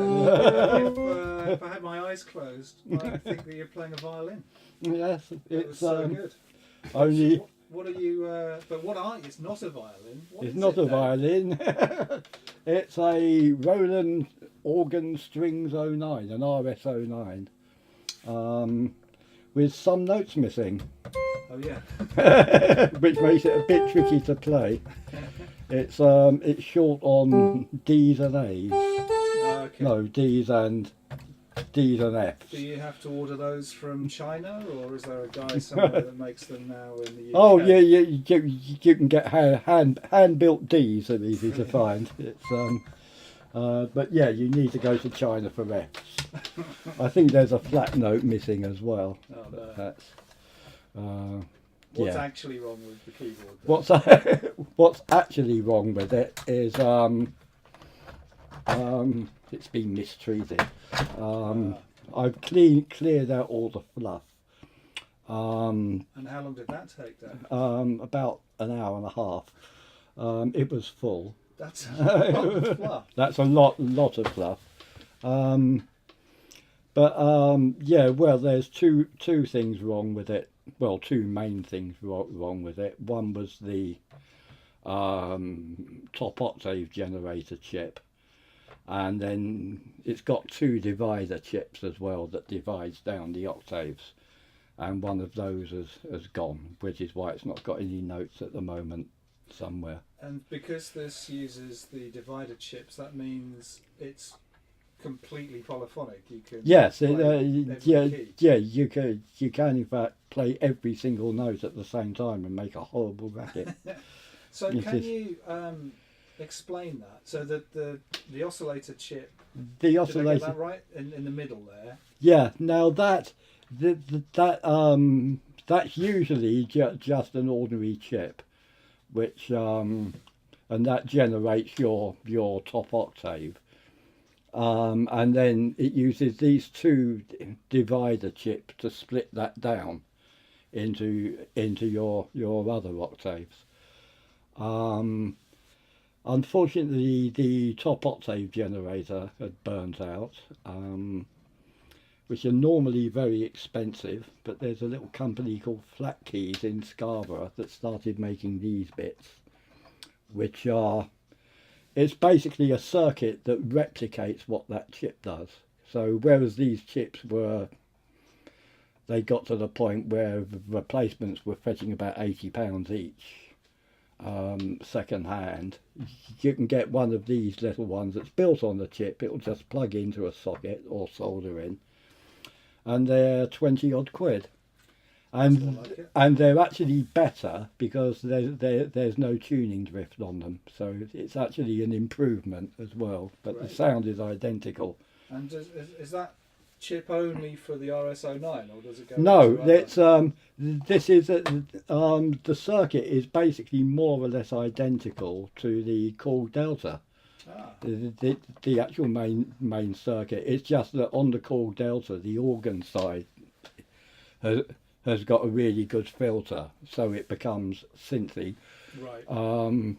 If I had my eyes closed, I'd think that you're playing a violin. Yes, It's so good. Only What are you? But what are you? It's not a violin. What it's is not it a then? violin. It's a Roland organ strings 09, an RS-09, with some notes missing, Oh yeah. which makes it a bit tricky to play. It's short on D's and A's. Okay. No, D's and F's. Do you have to order those from China, or is there a guy somewhere that makes them now in the UK? Oh yeah, you can get hand built D's. Are easy to find. It's but yeah, you need to go to China for F's. I think there's a flat note missing as well. Oh, no. That's What's yeah. actually wrong with the keyboard? Then? What's actually wrong with it is it's been mistreated. I've cleared out all the fluff. And how long did that take then? About an hour and a half. It was full. That's a lot of fluff. That's a lot of fluff. Yeah, well, there's two things wrong with it. Well, two main things wrong with it. One was the top octave generator chip, and then it's got two divider chips as well that divides down the octaves, and one of those has gone, which is why it's not got any notes at the moment somewhere. And because this uses the divider chips, that means it's completely polyphonic. You can Yes, play every key. you can in fact play every single note at the same time and make a horrible racket. So It can is. you explain that? So that the oscillator chip, The did I oscillator, get that right? In the middle there. yeah. Now that's usually just an ordinary chip, which and that generates your top octave. And then it uses these two divider chips to split that down into your other octaves. Unfortunately, the top octave generator had burnt out, which are normally very expensive, but there's a little company called Flat Keys in Scarborough that started making these bits, which are, it's basically a circuit that replicates what that chip does. So whereas these chips they got to the point where the replacements were fetching about £80 each, second hand, you can get one of these little ones that's built on the chip. It'll just plug into a socket or solder in, and they're 20 odd quid. And they're actually better because there's no tuning drift on them, so it's actually an improvement as well. But Right. the sound is identical. And is that chip only for the RS-09, or does it go? No, into other- it's this is the circuit is basically more or less identical to the Korg Delta. Ah, The actual main circuit. It's just that on the Korg Delta, the organ side has got a really good filter, so it becomes synthy. right.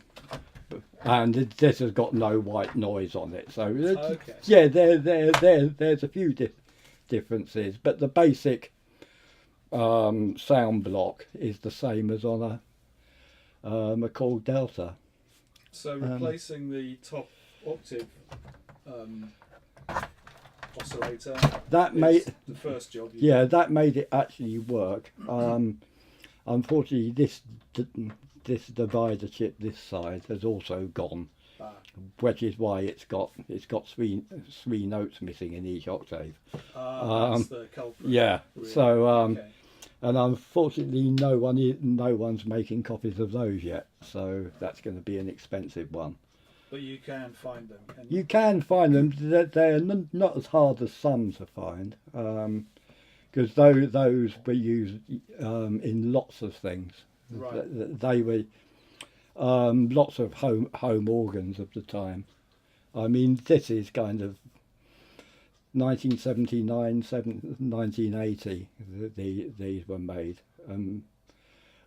And this has got no white noise on it, so Okay. yeah, there's a few differences, but the basic sound block is the same as on a Korg Delta. So replacing the top octave oscillator That is made the first job. that made it actually work. Unfortunately, this divider chip this side has also gone, Ah, which is why it's got three notes missing in each octave. that's the culprit. Yeah. Really. So Okay. and unfortunately, no one's making copies of those yet. So that's going to be an expensive one. But you can find them. Can You can find them. They're not as hard as some to find, because those were used in lots of things. Right. They were lots of home organs of the time. I mean, this is kind of 1979, 1980. These were made.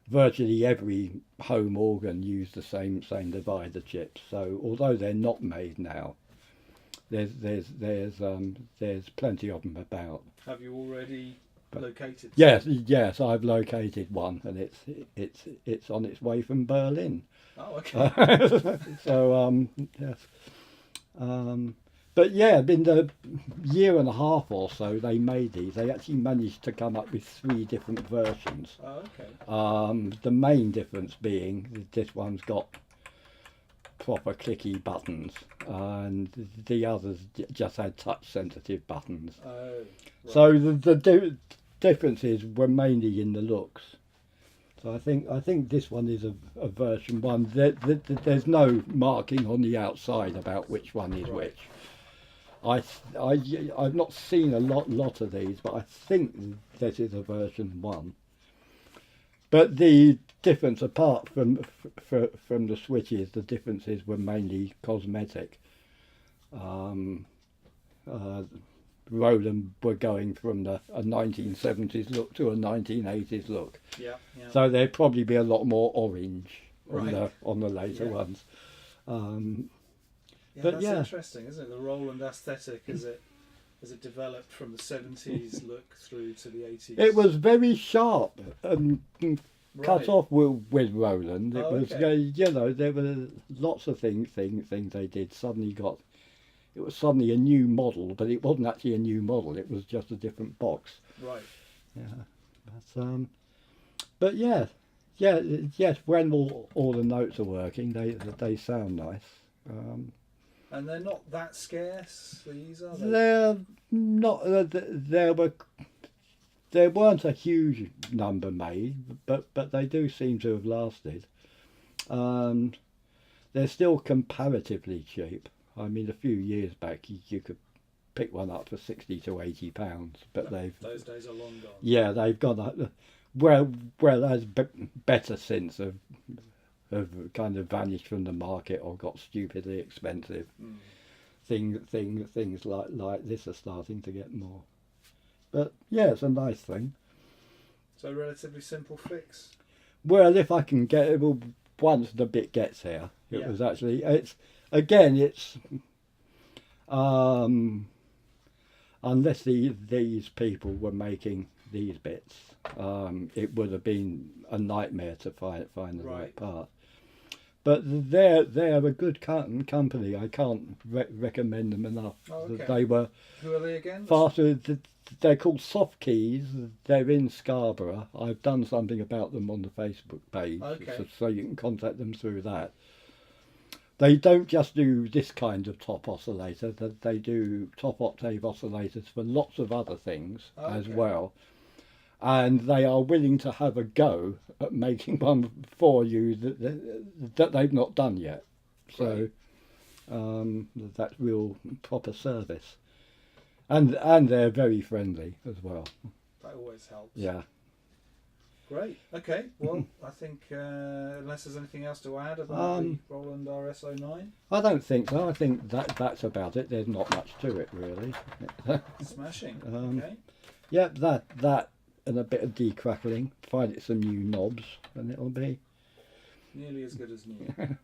Virtually every home organ used the same divider chips. So although they're not made now, there's plenty of them about. Have you already located? Yes, I've located one, and it's on its way from Berlin. Oh, okay. So yes, but yeah, in the year and a half or so they made these, they actually managed to come up with 3 different versions. Oh, okay. The main difference being this one's got proper clicky buttons, and the others just had touch sensitive buttons. Oh, right. So the differences were mainly in the looks. So I think this one is a version 1. There's no marking on the outside about which one is Right. which. I've not seen a lot of these, but I think this is a version 1. But the difference, apart from the switches, the differences were mainly cosmetic. Roland were going from a 1970s look to a 1980s look. Yeah, yeah. So there'd probably be a lot more orange Right. on the later Yeah. ones. Yeah, But that's yeah. interesting, isn't it? The Roland aesthetic, as it developed from the 70s look through to the 80s. It was very sharp and cut Right. off with Roland. It Oh, was, okay. you know, there were lots of things they did. It was suddenly a new model, but it wasn't actually a new model. It was just a different box. Right. Yeah, but yeah, yes. When all the notes are working, they sound nice. And they're not that scarce, these, are they? They're not. There weren't a huge number made, but they do seem to have lasted. They're still comparatively cheap. I mean, a few years back, you could pick one up for £60 to £80, but Those days are long gone. yeah, they've gone up. Whereas better since have kind of vanished from the market or got stupidly expensive. Things like this are starting to get more. But yeah, it's a nice thing. So relatively simple fix. Well, if I can get it, well, once the bit gets here, it Yeah. was actually it's unless these people were making these bits, it would have been a nightmare to find the right part. But they're a good company. I can't recommend them enough. Oh, okay. They were Who are they again? faster. They're called Soft Keys. They're in Scarborough. I've done something about them on the Facebook page, Okay. so you can contact them through that. They don't just do this kind of top oscillator. They do top octave oscillators for lots of other things as Okay. well. And they are willing to have a go at making one for you that they've not done yet. So that's real proper service. And they're very friendly as well. That always helps. Yeah. Great. Okay. Well, I think unless there's anything else to add about the Roland RS-09, I don't think so. I think that's about it. There's not much to it really. smashing. Um, Okay. Yep, that and a bit of decrackling. Find it some new knobs, and it'll be Nearly as good as new.